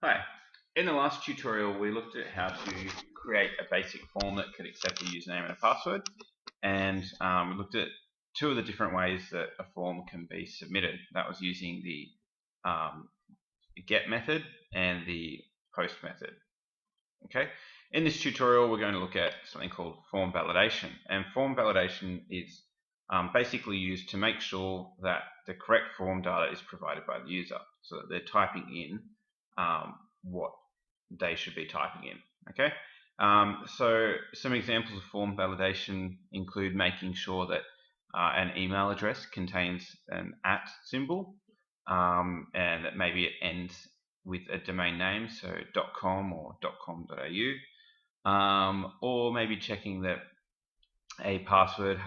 Hi. In the last tutorial, we looked at how to create a basic form that could accept a username and a password, and we looked at two of the different ways that a form can be submitted. That was using the get method and the post method. Okay. In this tutorial, we're going to look at something called form validation, and form validation is basically used to make sure that the correct form data is provided by the user, so that they're typing in what they should be typing in. Okay, so some examples of form validation include making sure that an email address contains an @ symbol, and that maybe it ends with a domain name, so .com or .com.au, or maybe checking that a password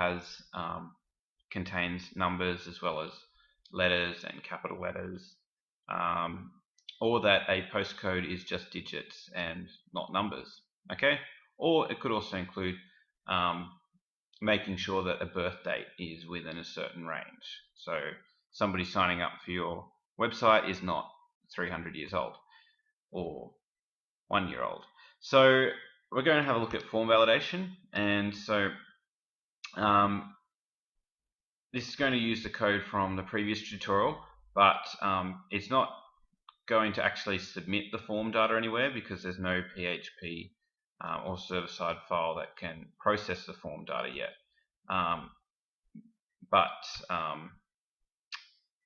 contains numbers as well as letters and capital letters, or that a postcode is just digits and not numbers. Okay, or it could also include making sure that a birth date is within a certain range. So somebody signing up for your website is not 300 years old or 1 year old. So we're going to have a look at form validation, and so this is going to use the code from the previous tutorial, but it's not going to actually submit the form data anywhere because there's no PHP or server-side file that can process the form data yet.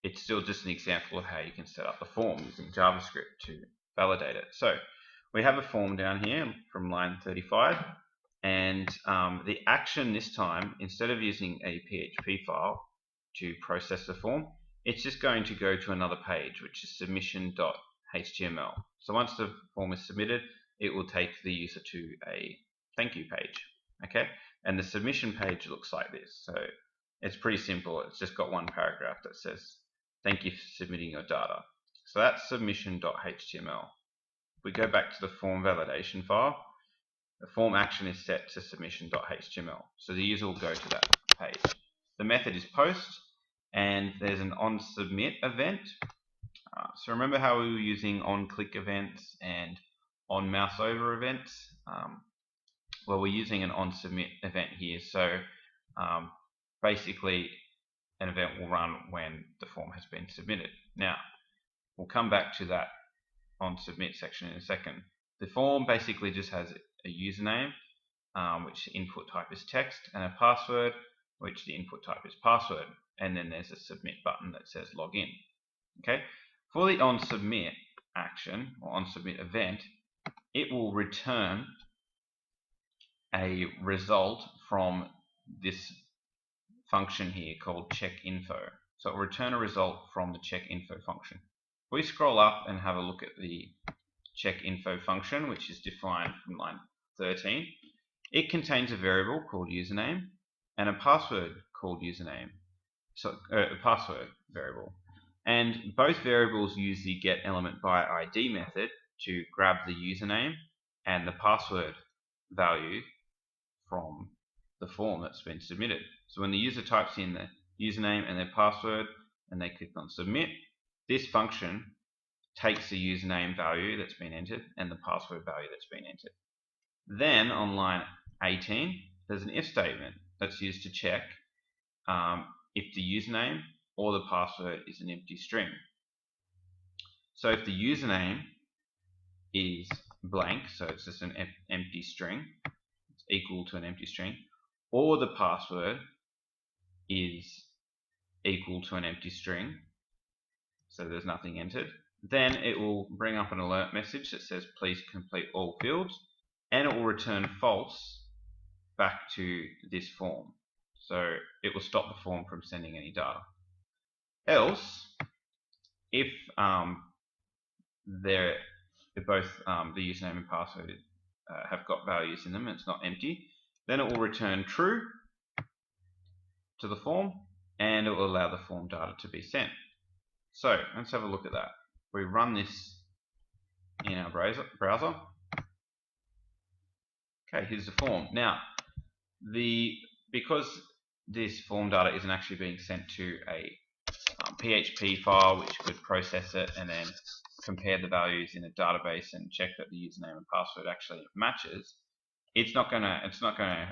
It's still just an example of how you can set up the form using JavaScript to validate it. So we have a form down here from line 35, and the action this time, instead of using a PHP file to process the form, it's just going to go to another page, which is submission.html. So once the form is submitted, it will take the user to a thank you page. Okay, and the submission page looks like this. So it's pretty simple. It's just got one paragraph that says thank you for submitting your data. So that's submission.html. We go back to the form validation file. The form action is set to submission.html. So the user will go to that page. The method is post, and there's an onSubmit event. So remember how we were using onClick events and onMouseOver events? Well, we're using an onSubmit event here. So basically, an event will run when the form has been submitted. Now, we'll come back to that onSubmit section in a second. The form basically just has a username, which the input type is text, and a password, which the input type is password. And then there's a submit button that says login. Okay, for the onSubmit action or onSubmit event, it will return a result from this function here called checkInfo. So it will return a result from the checkInfo function. If we scroll up and have a look at the checkInfo function, which is defined from line 13, it contains a variable called username and a password called username. So a password variable. And both variables use the getElementById method to grab the username and the password value from the form that's been submitted. So when the user types in the username and their password and they click on submit, this function takes the username value that's been entered and the password value that's been entered. Then on line 18, there's an if statement that's used to check if the username or the password is an empty string. So if the username is blank, so it's just an empty string, it's equal to an empty string, or the password is equal to an empty string, so there's nothing entered, then it will bring up an alert message that says please complete all fields, and it will return false back to this form. So it will stop the form from sending any data. Else, if both the username and password have got values in them and it's not empty, then it will return true to the form, and it will allow the form data to be sent. So let's have a look at that. We run this in our browser. Okay, here's the form. Now, because this form data isn't actually being sent to a PHP file which could process it and then compare the values in a database and check that the username and password actually matches, it's not gonna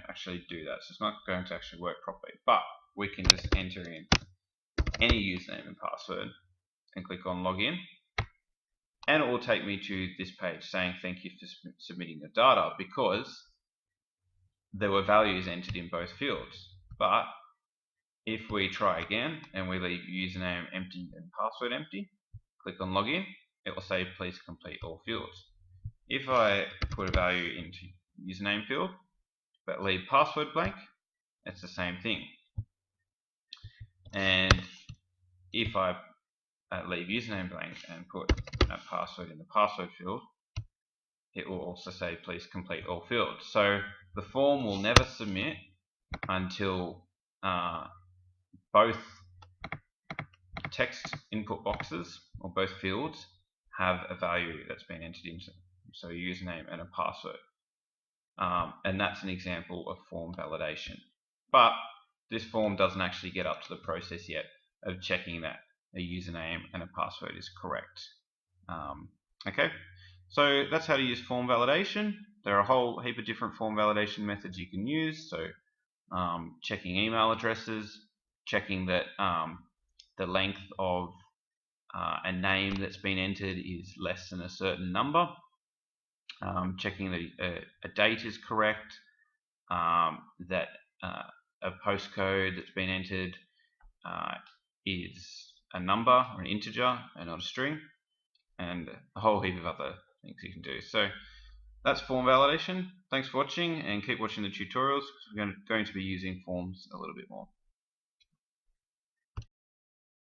actually do that. So it's not going to actually work properly. But we can just enter in any username and password and click on login, and it will take me to this page saying thank you for submitting your data, because there were values entered in both fields. But if we try again and we leave username empty and password empty, click on login, it will say please complete all fields. If I put a value into username field but leave password blank, it's the same thing. And if I leave username blank and put a password in the password field, it will also say please complete all fields. So the form will never submit until both text input boxes or both fields have a value that's been entered into them. So a username and a password. And that's an example of form validation. But this form doesn't actually get up to the process yet of checking that a username and a password is correct. Okay, so that's how to use form validation. There are a whole heap of different form validation methods you can use. So checking email addresses, checking that the length of a name that's been entered is less than a certain number, checking that a date is correct, that a postcode that's been entered is a number or an integer and not a string, and a whole heap of other things you can do. So that's form validation. Thanks for watching, and keep watching the tutorials because we're going to be using forms a little bit more.